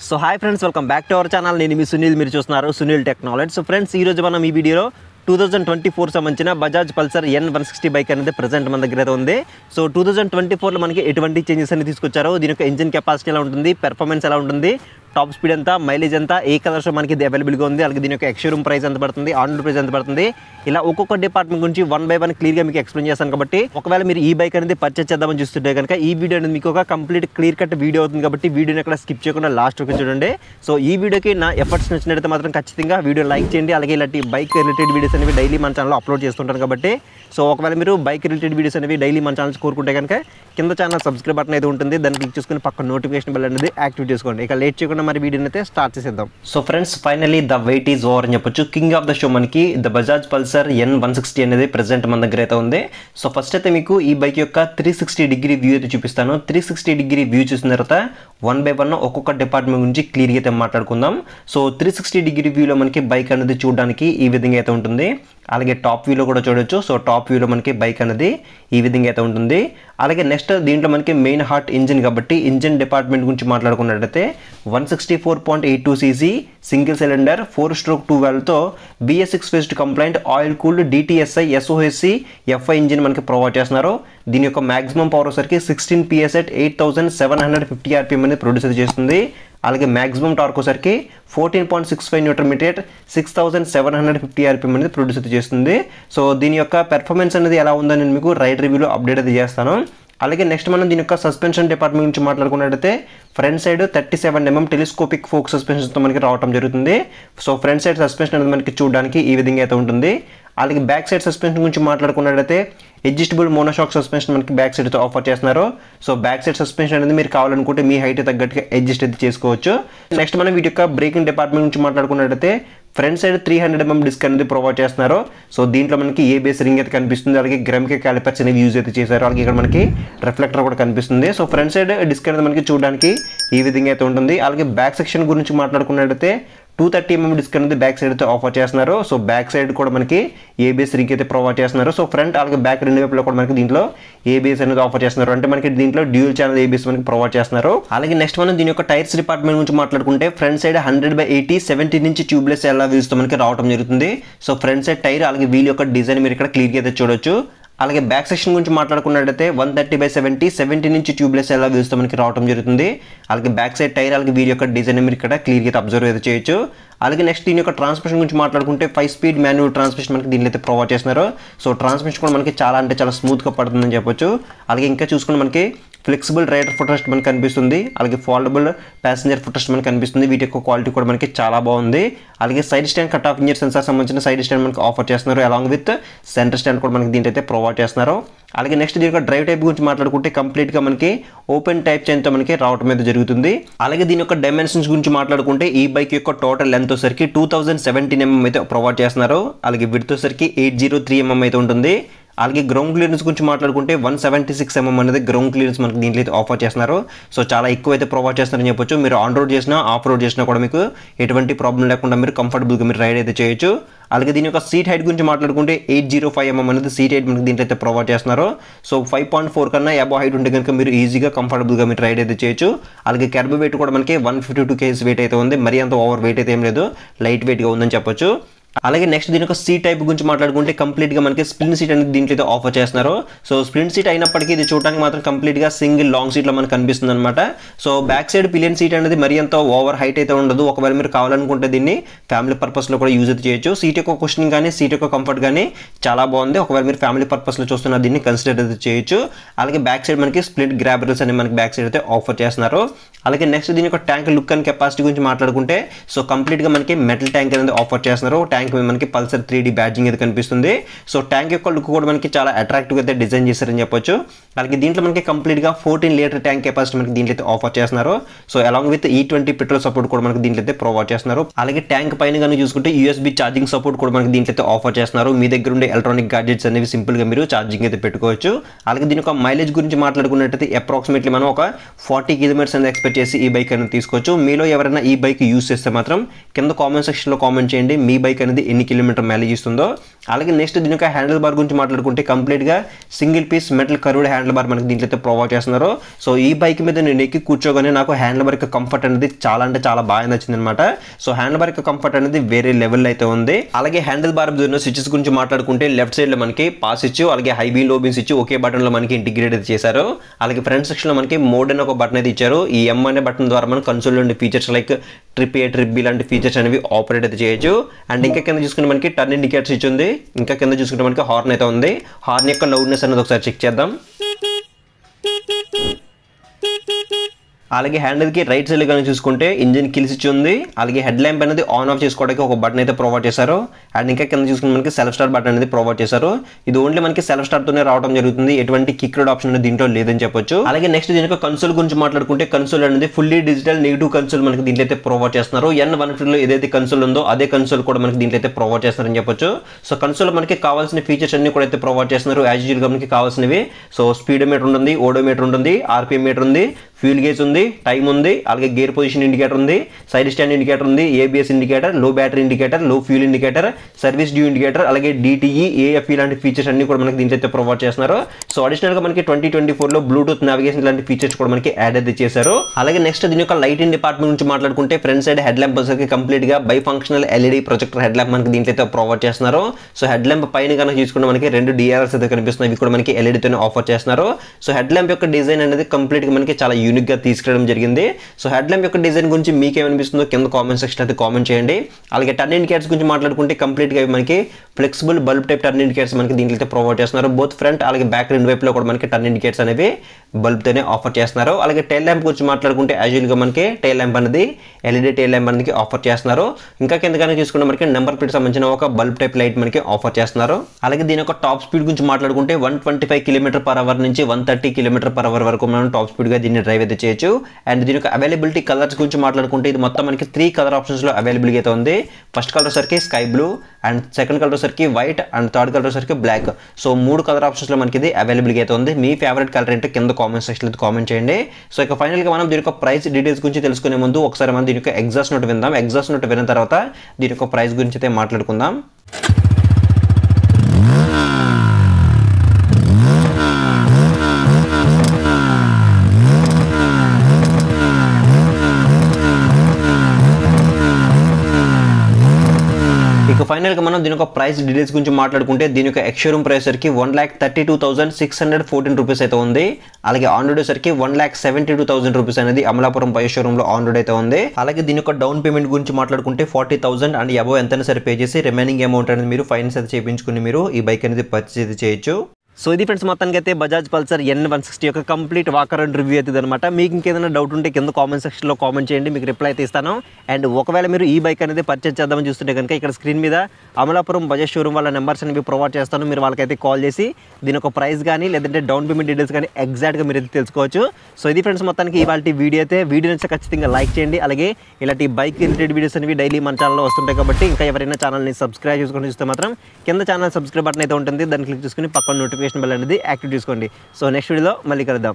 So hi friends, welcome back to our channel. నేను మీ సునీల్, మీరు చూస్తున్నారు సునీల్ టెక్నాలజీ. సో ఫ్రెండ్స్, ఈరోజు మనం ఈ వీడియోలో 2024 సంబంధించిన బజాజ్ పల్సర్ N160 బైక్ అనేది ప్రజెంట్ మన దగ్గర అయితే ఉంది. సో 2024లో మనకి ఎటువంటి చేంజెస్ అనేది తీసుకొచ్చారో, దీని యొక్క ఇంజిన్ కెపాసిటీ ఎలా ఉంటుంది, పెర్ఫార్మెన్స్ ఎలా ఉంటుంది, టాప్ స్పీడ్ ఎంత, మైలేజ్ ఎంత, ఏ కలర్స్ మనకి ఇది అవైలబుల్గా ఉంది, అలాగే దీని యొక్క ఎక్స్షోరూమ్ ప్రైస్ ఎంత పడుతుంది, ఆన్ రోడ్ ప్రైస్ ఎంత పడుతుంది, ఇలా ఒక్కొక్క డిపార్ట్మెంట్ గురించి 1 by 1 క్లియర్గా మీకు ఎక్స్ప్లెయిన్ చేస్తాను. కాబట్టి ఒకవేళ మీరు ఈ బైక్ అనేది పర్చేస్ చేద్దామని చూస్తుంటే కనుక ఈ వీడియో అనేది మీకు ఒక కంప్లీట్ క్లియర్ కట్ వీడియో అవుతుంది. కాబట్టి వీడియోని ఎక్కడ స్కిప్ చేయకుండా లాస్ట్ వరకు చూడండి. సో ఈ వీడియోకి నా ఎఫర్ట్స్ నచ్చినట్లయితే మాత్రం ఖచ్చితంగా వీడియో లైక్ చేయండి. అలాగే ఇలాంటి బైక్ రిలేటెడ్ వీడియోస్ అనేవి డైలీ మన ఛానల్లో అప్లోడ్ చేస్తుంటాను. కాబట్టి సో ఒకవేళ మీరు బైక్ రిలేటెడ్ వీడియోస్ అనేవి డైలీ మన ఛానల్స్ కోరుకుంటే కనుక కింద ఛానల్ సబ్స్క్రైబ్ బటన్ అయితే ఉంటుంది, దాన్ని క్లిక్ చేసుకుని పక్కన నోటిఫికేషన్ బెల్ అనేది యాక్టివేట్ చేసుకోండి. ఇక లేట్ చేయకుండా మరి వీడియోని అయితే స్టార్ట్ చేసేద్దాం. So friends, finally the wait is over అని చెప్పొచ్చు. కింగ్ ఆఫ్ ద షో మనకి ద బజాజ్ పల్సర్ N160 అనేది ప్రెజెంట్ మన దగ్గర అయితే ఉంది. సో ఫస్ట్ అయితే మీకు ఈ బైక్ యొక్క 360 డిగ్రీ వ్యూ అయితే చూపిస్తాను. 360 డిగ్రీ వ్యూ చూసిన తర్వాత 1 by 1 ఒక్కొక్క డిపార్ట్మెంట్ గురించి క్లియర్గా అయితే మాట్లాడుకుందాం. సో 360 డిగ్రీ వ్యూలో మనకి బైక్ అనేది చూడడానికి ఈ విధంగా అయితే ఉంటుంది. అలాగే టాప్ వ్యూలో కూడా చూడొచ్చు. సో టాప్ వ్యూలో మనకి బైక్ అనేది ఈ విధంగా అయితే ఉంటుంది. అలాగే నెక్స్ట్ దీంట్లో మనకి మెయిన్ హార్ట్ ఇంజిన్, కాబట్టి ఇంజిన్ డిపార్ట్మెంట్ గురించి మాట్లాడుకున్నట్టయితే 164.82cc single cylinder 4-stroke 2 valveతో BS6 phased complaint oil cooled DTSI SOHC FI engine మనకి ప్రొవైడ్ చేస్తున్నారు. దీని యొక్క మాక్సిమం పవర్ వచ్చరికి 16 PS at 8750 RPM అనేది ప్రొడ్యూస్ చేస్తుంది. అలాగే మ్యాక్సిమం టార్క్ వచ్చరికి 14.65 Nm 6750 RPM అనేది ప్రొడ్యూస్ చేస్తుంది. సో దీని యొక్క పెర్ఫార్మెన్స్ అనేది ఎలా ఉందని నేను మీకు రైడ్ రివ్యూలో అప్డేట్ అయితే చేస్తాను. అలాగే నెక్స్ట్ మనం దీని యొక్క సస్పెన్షన్ డిపార్ట్మెంట్ నుంచి మాట్లాడుకున్నట్టయితే front side 37 mm telescopic fork సస్పెన్షన్తో మనకి రావడం జరుగుతుంది. సో ఫ్రంట్ సైడ్ సస్పెన్షన్ అనేది మనకి చూడడానికి ఈ విధంగా అయితే ఉంటుంది. అలాగే బ్యాక్ సైడ్ సస్పెన్షన్ గురించి మాట్లాడుకున్నట్టయితే అడ్జస్టబుల్ మోనోషాక్ సస్పెన్షన్ మనకి బ్యాక్ సైడ్తో ఆఫర్ చేస్తున్నారు. సో బ్యాక్ సైడ్ సస్పెన్షన్ అనేది మీరు కావాలనుకుంటే మీ హైట్ తగ్గట్టుగా అడ్జస్ట్ అయితే చేసుకోవచ్చు. నెక్స్ట్ మనం వీటి యొక్క బ్రేకింగ్ డిపార్ట్మెంట్ నుంచి మాట్లాడుకున్నట్టయితే ఫ్రంట్ సైడ్ 300 mm డిస్క్ అనేది ప్రొవైడ్ చేస్తున్నారు. సో దీంట్లో మనకి ABS రింగ్ అయితే కనిపిస్తుంది. అలాగే గ్రామ్కే క్యాలిపర్స్ అనేవి యూజ్ అయితే చేశారు. అలాగే ఇక్కడ మనకి రిఫ్లెక్టర్ కూడా కనిపిస్తుంది. సో ఫ్రంట్ సైడ్ డిస్క్ అనేది మనకి చూడడానికి ఈ విధంగా అయితే ఉంటుంది. అలాగే బ్యాక్ సెక్షన్ గురించి మాట్లాడుకున్నట్టయితే 230 mm డిస్క్ అనేది బ్యాక్ సైడ్ అయితే ఆఫర్ చేస్తున్నారు. సో బ్యాక్ సైడ్ కూడా మనకి ABS రింగ్ అయితే ప్రొవైడ్ చేస్తున్నారు. సో ఫ్రంట్ అలాగే బ్యాక్ రెండు వైపులో కూడా మనకి దీంట్లో ABS అనేది ఆఫర్ చేస్తున్నారు. అంటే మనకి దీంట్లో డ్యూయల్ ఛానల్ ABS మనకి ప్రొవైడ్ చేస్తున్నారు. అలాగే నెక్స్ట్ మనం దీని యొక్క టైర్స్ డిపార్ట్మెంట్ గురించి మాట్లాడుకుంటే ఫ్రంట్ సైడ్ 100/80 17 ఇంచ్ ట్యూబ్లెస్ ఎలా వీల్స్ తో మనకి రావడం జరుగుతుంది. సో ఫ్రంట్ సైడ్ టైర్ అలాగే వీల్ యొక్క డిజైన్ మీరు ఇక్కడ క్లియర్గా అయితే చూడొచ్చు. అలాగే బ్యాక్ సెక్షన్ గురించి మాట్లాడుకున్నట్టయితే 130/70 17 ఇంచ్ ట్యూబ్లెస్ ఎలా వీల్స్తో మనకి రావడం జరుగుతుంది. అలాగే బ్యాక్ సైడ్ టైర్ అలాగే వీల్ యొక్క డిజైన్ మీరు ఇక్కడ క్లియర్గా అయితే అబ్జర్వ్ అయితే చేయొచ్చు. అలాగే నెక్స్ట్ దీని యొక్క ట్రాన్స్మిషన్ గురించి మాట్లాడుకుంటే 5-speed మాన్యువల్ ట్రాన్స్మిషన్ మనకి దీనిలో అయితే ప్రొవైడ్ చేస్తున్నారు. సో ట్రాన్స్మిషన్ కూడా మనకి చాలా అంటే చాలా స్మూత్గా పడుతుందని చెప్పొచ్చు. అలాగే ఇంకా చూసుకుంటే మనకి ఫ్లెక్సిబుల్ రైడర్ ఫుట్రెస్ట్ మనకి కనిపిస్తుంది. అలాగే ఫోల్డబుల్ ప్యాసింజర్ ఫుట్రెస్ట్ మనకి కనిపిస్తుంది. వీటి యొక్క క్వాలిటీ కూడా మనకి చాలా బాగుంది. అలాగే side stand cut off engine sensor సంబంధించిన సైడ్ స్టాండ్ మనకి ఆఫర్ చేస్తున్నారు. అలాంగ్ విత్ సెంటర్ స్టాండ్ కూడా మనకి దీంట్లో అయితే ప్రొవైడ్ చేస్తున్నారు. అలాగే నెక్స్ట్ దీని యొక్క డ్రైవ్ టైప్ గురించి మాట్లాడుకుంటే కంప్లీట్గా మనకి ఓపెన్ టైప్ చైన్తో మనకి రావడం అయితే జరుగుతుంది. అలాగే దీని యొక్క డైమెన్షన్స్ గురించి మాట్లాడుకుంటే ఈ బైక్ యొక్క టోటల్ లెంత్ వచ్చరికి 2017 mm అయితే ప్రొవైడ్ చేస్తున్నారు. అలాగే విడ్త్ వచ్చరికి 803 mm అయితే ఉంటుంది. అలాగే గ్రౌండ్ క్లియరెన్స్ గురించి మాట్లాడుకుంటే 176 mm అనేది గ్రౌండ్ క్లియరెన్స్ మనకి దీంట్లో అయితే ఆఫర్ చేస్తున్నారు. సో చాలా ఎక్కువ అయితే ప్రొవైడ్ చేస్తున్నారని చెప్పొచ్చు. మీరు ఆన్ రోడ్ చేసినా ఆఫ్ రోడ్ చేసినా కూడా మీకు ఎటువంటి ప్రాబ్లం లేకుండా మీరు కంఫర్టబుల్గా మీరు రైడ్ అయితే చేయొచ్చు. అలాగే దీని యొక్క సీట్ హైట్ గురించి మాట్లాడుకుంటే 805 mm అనేది సీట్ హైట్ మనకి దీంట్లో అయితే ప్రొవైడ్ చేస్తున్నారు. సో 5.4 కన్నా అబవ్ హైట్ ఉంటే కనుక మీరు ఈజీగా కంఫర్టబుల్గా మీరు రైడ్ అయితే చేయొచ్చు. అలాగే క్యాబ్ వెయిట్ కూడా మనకి 152 kg వెయిట్ అయితే ఉంది. మరీ అంత ఓవర్ వెయిట్ అయితే ఏం లేదు, లైట్ వెయిట్గా ఉందని చెప్పొచ్చు. అలాగే నెక్స్ట్ దీని యొక్క సీట్ టైప్ గురించి మాట్లాడుకుంటే కంప్లీట్గా మనకి స్ప్లింట్ సీట్ అనేది దీంట్లో అయితే ఆఫర్ చేస్తున్నారు. సో స్ప్లింట్ సీట్ అయినప్పటికీ ఇది చూడడానికి మాత్రం కంప్లీట్గా సింగిల్ లాంగ్ సీట్లో మనకు కనిపిస్తుంది అనమాట. So back side pillion seat అనేది మరీ అంత ఓవర్ హైట్ అయితే ఉండదు. ఒకవేళ మీరు కావాలనుకుంటే దీన్ని ఫ్యామిలీ పర్పస్లో కూడా యూజ్ అయితే చేయొచ్చు. సీట్ యొక్క కుషనింగ్ కానీ సీట్ యొక్క కంఫర్ట్ కానీ చాలా బాగుంది. ఒకవేళ మీరు ఫ్యామిలీ పర్పస్లో చూస్తున్న దీన్ని కన్సిడర్ అయితే చేయొచ్చు. అలాగే బ్యాక్ సైడ్ మనకి స్ప్లిట్ గ్రాబ్ రైల్స్ అనేవి మనకి బ్యాక్ సైడ్ అయితే ఆఫర్ చేస్తున్నారు. అలాగే నెక్స్ట్ దీని యొక్క ట్యాంక్ లుక్ అండ్ కెపాసిటీ గురించి మాట్లాడుకుంటే సో కంప్లీట్గా మనకి మెటల్ ట్యాంక్ అనేది ఆఫర్ చేస్తున్నారు. ట్యాంక్ మనకి పల్సర్ 3D బ్యాడ్జింగ్ అయితే కనిపిస్తుంది. సో ట్యాంక్ యొక్క లుక్ కూడా మనకి చాలా అట్రాక్టివ్ అయితే డిజైన్ చేశారని చెప్పొచ్చు. అలాగే దీంట్లో మనకి కంప్లీట్గా 14 లీటర్ ట్యాంక్ కెపాసిటీ మనకి దీంట్లో అయితే ఆఫర్ చేస్తున్నారు. So along with E20 petrol support కూడా మనకి దీంట్లో అయితే ప్రొవైడ్ చేస్తున్నారు. అలాగే ట్యాంక్ పైన కానీ చూసుకుంటే USB ఛార్జింగ్ సపోర్ట్ కూడా మనకి దీంట్లో అయితే ఆఫర్ చేస్తున్నారు. మీ దగ్గర ఉండే ఎలక్ట్రానిక్ గాడ్జెట్స్ అనేవి సింపుల్గా మీరు ఛార్జింగ్ అయితే పెట్టుకోవచ్చు. అలాగే దీని యొక్క మైలేజ్ గురించి మాట్లాడుకున్నట్టయితే అప్రాక్సిమేట్లీ మనం ఒక 40 km అనేది ఎక్స్పెక్ట్ చేసి ఈ బైక్ అనేది తీసుకోవచ్చు. మీలో ఎవరైనా ఈ బైక్ యూస్ చేస్తే మాత్రం కింద కామెంట్ సెక్షన్లో కామెంట్ చేయండి. మీ బైక్ అనేది అనేది ఎన్ని కిలోమీటర్ మైలేజ్ ఇస్తుందో. అలాగే నెక్స్ట్ దీని యొక్క హ్యాండిల్ బార్ గురించి మాట్లాడుకుంటే కంప్లీట్గా single piece metal curved handlebar మనకి దీంట్లో అయితే ప్రొవైడ్ చేస్తున్నారు. సో ఈ బైక్ మీద నేను ఎక్కి కూర్చోగానే నాకు హ్యాండిల్ బార్ యొక్క కంఫర్ట్ అనేది చాలా అంటే చాలా బాగా నచ్చింది అనమాట. సో హ్యాండిల్ బార్ యొక్క కంఫర్ట్ అనేది వేరే లెవెల్ అయితే ఉంది. అలాగే హ్యాండిల్ బార్ స్విచెస్ గురించి మాట్లాడుకుంటే లెఫ్ట్ సైడ్ లో మనకి పాస్ స్విచ్, అలాగే high beam low beam switch ఒకే బటన్ లో మనకి ఇంటిగ్రేట్ అయితే చేశారు. అలాగే ఫ్రంట్ సెక్షన్ లో మనకి మోడ్ అనే ఒక బటన్ అయితే ఇచ్చారు. ఈ ఎం అనే బటన్ ద్వారా మనం కన్సోల్ నుండి ఫీచర్స్ లైక్ ట్రిప్ ఏ ట్రిప్ బి లాంటి ఫీచర్స్ అనేవి ఆపరేట్ అయితే చేయొచ్చు. అండ్ ఇంకా కింద చూసుకుంటే మనకి టర్న్ ఇండికేటర్ స్విచ్ ఉంది. ఇంకా కింద చూసుకుంటే మనకి హార్న్ అయితే ఉంది. హార్న్ యొక్క లౌడ్నెస్ అనేది ఒకసారి చెక్ చేద్దాం. అలాగే హ్యాండిల్కి రైట్ సైడ్ కానీ చూసుకుంటే ఇంజిన్ కిల్ స్విచ్ ఉంది. అలాగే హెడ్ ల్యాంప్ అనేది ఆన్ ఆఫ్ చేసుకోవడానికి ఒక బటన్ అయితే ప్రొవైడ్ చేశారు. అండ్ ఇంకా కింద చూసుకుంటే మనకి సెల్ఫ్ స్టార్ట్ బటన్ అనేది ప్రొవైడ్ చేశారు. ఇది ఓన్లీ మనకి సెల్ఫ్ స్టార్ట్ తోనే రావడం జరుగుతుంది. ఎటువంటి కిక్ రోడ్ ఆప్షన్ అనేది దీంట్లో లేదని చెప్పొచ్చు. అలాగే నెక్స్ట్ దీని యొక్క కన్సోల్ గురించి మాట్లాడుకుంటే కన్సోల్ అనేది ఫుల్లీ డిజిటల్ నెగిటివ్ కన్సోల్ మనకి దీంట్లో అయితే ప్రొవైడ్ చేస్తున్నారు. N150 లో ఏదైతే కన్సోల్ ఉందో అదే కన్సోల్ కూడా మనకి దీంట్లో అయితే ప్రొవైడ్ చేస్తున్నారని చెప్పొచ్చు. సో కన్సోల్ మనకి కావాల్సిన ఫీచర్స్ అన్ని కూడా అయితే ప్రొవైడ్ చేస్తున్నారు. యాజ్ యూజువల్ గా మనకి కావాల్సినవి. సో స్పీడోమీటర్ ఉంటుంది, ఓడోమీటర్ ఉంటుంది, ఆర్పిఎం మీటర్ ఉంది, ఫ్యూల్ గేజ్ ఉంది, టైం ఉంది, అలాగే గేర్ పొజిషన్ ఇండికేటర్ ఉంది, సైడ్ స్టాండ్ ఇండికేటర్ ఉంది, ఏబిఎస్ ఇండికేటర్, లో బ్యాటరీ ఇండికేటర్, లో fuel indicator, service due indicator, అలాగే డిటిఈ, ఏఎఫ్ఈ లాంటి ఫీచర్స్ అన్ని కూడా మనకి దీంట్లో అయితే ప్రొవైడ్ చేస్తున్నారు. సో అడిషనల్ గా మనకి 2024 లో బ్లూటూత్ నావిగేషన్ లాంటి ఫీచర్స్ కూడా మనకి యాడ్ అయితే చేశారు. అలాగే నెక్స్ట్ దీని యొక్క లైటింగ్ డిపార్ట్మెంట్ గురించి మాట్లాడుకుంటే ఫ్రంట్ సైడ్ హెడ్ ల్యాంప్ వచ్చేసరికి కంప్లీట్ గా by functional LED projector head lamp మనకి దీంట్లో అయితే ప్రొవైడ్ చేస్తున్నారు. సో హెడ్ ల్యాంప్ పైన కనుక చూసుకుంటే మనకి 2 డిఆర్ఎల్స్ అయితే కనిపిస్తున్నాయి. ఇవి కూడా మనకి ఎల్ఈడి తోనే ఆఫర్ చేస్తున్నారు. సో హెడ్ ల్యాంప్ యొక్క డిజైన్ అనేది కంప్లీట్ గా మనకి చాలా యూనిక్ గా తీసుకురావడం జరిగింది. సో హెడ్ ల్యాంప్ యొక్క డిజైన్ గురించి మీకు ఏమనిపిస్తుందో కింద కామెంట్ సెక్షన్ అయితే కామెంట్ చేయండి. అలాగే టర్న్ ఇండికేటర్స్ గురించి మాట్లాడుకుంటే కంప్లీట్ గా మనకి flexible bulb type turn indicators మనకి దీంట్లో అయితే ప్రొవైడ్ చేస్తున్నారు. బోత్ ఫ్రంట్ అలాగే బ్యాక్ రెండు వైపులో కూడా మనకి టర్న్ ఇండికేటర్స్ అనేవి బల్బ్ తోనే ఆఫర్ చేస్తున్నారు. అలాగే టైల్ ల్యాంప్ గురించి మాట్లాడుకుంటే యాజువల్ గా మనకి టైల్ ల్యాంప్ అనేది ఎల్ఈడి టైల్ ల్యాంప్ అనేది ఆఫర్ చేస్తున్నారు. ఇంకా కింద కనుక చూసుకుంటే మనకి నెంబర్ ప్లేట్ సంబంధించిన ఒక బల్బ్ టైప్ లైట్ మనకి ఆఫర్ చేస్తున్నారు. అలాగే దీని యొక్క టాప్ స్పీడ్ గురించి మాట్లాడుకుంటే 125 km/h నుంచి 130 km/h వరకు మనం టాప్ స్పీడ్ గా దీన్ని డ్రైవ్ అయితే చేయొచ్చు. అండ్ దీని యొక్క అవైలబిలిటీ కలర్స్ గురించి మాట్లాడుకుంటే ఇది మొత్తం మనకి 3 కలర్ ఆప్షన్స్ లో అవైలబుల్ అయితే ఉంది. ఫస్ట్ కలర్ సరికి sky blue, and second colour సరికి వైట్, అండ్ థర్డ్ కలర్ సరికి బ్లాక్. సో 3 కలర్ ఆప్షన్స్ లో మనకి ఇది అవైలబుల్ అయితే ఉంది. మీ ఫేవరెట్ కలర్ ఏంటో కింద కామెంట్ సెక్షన్ లో కామెంట్ చేయండి. సో ఇక ఫైనల్ గా మనం దీని యొక్క ప్రైస్ డీటెయిల్స్ గురించి తెలుసుకునే ముందు ఒకసారి మనం దీని యొక్క ఎగ్జాస్ట్ నోట్ విందాం. ఎగ్జాస్ట్ నోట్ విన్న తర్వాత దీని యొక్క ప్రైస్ గురించి అయితే మాట్లాడుకుందాం. ఇక ఫైనల్ గా మనం దీని యొక్క ప్రైస్ డీటెయిల్స్ గురించి మాట్లాడుకుంటే దీని యొక్క ఎక్స్షోరూమ్ ప్రైస్ సరికి 1,32,614 రూపీస్ అయితే ఉంది. అలాగే ఆన్ రోడ్ సరికి 1,72,000 రూపీస్ అనేది అమలాపురం బై షోరూమ్ లో ఆన్ రోడ్ అయితే ఉంది. అలాగే దీని యొక్క డౌన్ పేమెంట్ గురించి మాట్లాడుకుంటే 40,000 అండ్ అబౌవ్ ఎంతైనా సరే పే చేసి రిమైనింగ్ అమౌంట్ అనేది మీరు ఫైనాన్స్ అయితే చేయించుకుని మీరు ఈ బైక్ అనేది పర్చేజ్ చేయొచ్చు. సో ఇది ఫ్రెండ్స్ మొత్తానికి అయితే బజాజ్ పల్సర్ N160 యొక్క కంప్లీట్ వాకర్ అండ్ రివ్యూ అవుతుంది అనమాట. మీకు ఇంకేదైనా డౌట్ ఉంటే కింద కామెంట్ సెక్షన్లో కామెంట్ చేయండి, మీకు రిప్లై అయితే ఇస్తాను. అండ్ ఒకవేళ మీరు ఈ బైక్ అనేది పర్చేజ్ చేద్దామని చూస్తుంటే కనుక ఇక్కడ స్క్రీన్ మీద అమలాపురం బజాజ్ షోరూమ్ వాళ్ళ నెంబర్స్ అనేవి ప్రొవైడ్ చేస్తాను. మీరు వాళ్ళకైతే కాల్ చేసి దీని ఒక ప్రైస్ కానీ లేదంటే డౌన్ పేమెంట్ డీటెయిల్స్ కానీ ఎగ్జాక్ట్గా మీరు అయితే తెలుసుకోవచ్చు. సో ఇది ఫ్రెండ్స్ మొత్తానికి ఇవాళ వీడియో అయితే వీడియో నుంచి ఖచ్చితంగా లైక్ చేయండి. అలాగే ఇలాంటి బైక్ రిలేటెడ్ వీడియోస్ అనేవి డైలీ మన ఛానల్లో వస్తుంటాయి కాబట్టి ఇంకా ఎవరైనా ఛానల్ని సబ్స్క్రైబ్ చేసుకొని చూస్తే మాత్రం కింద ఛానల్ సబ్స్క్రైబ్ బటన్ అయితే ఉంటుంది. దాన్ని క్లిక్ చేసుకుని పక్కన నోటిఫికేషన్ బెల్ అనేది యాక్టివ్ చేసుకోండి. సో నెక్స్ట్ వీడియోలో మళ్ళీ కలుద్దాం.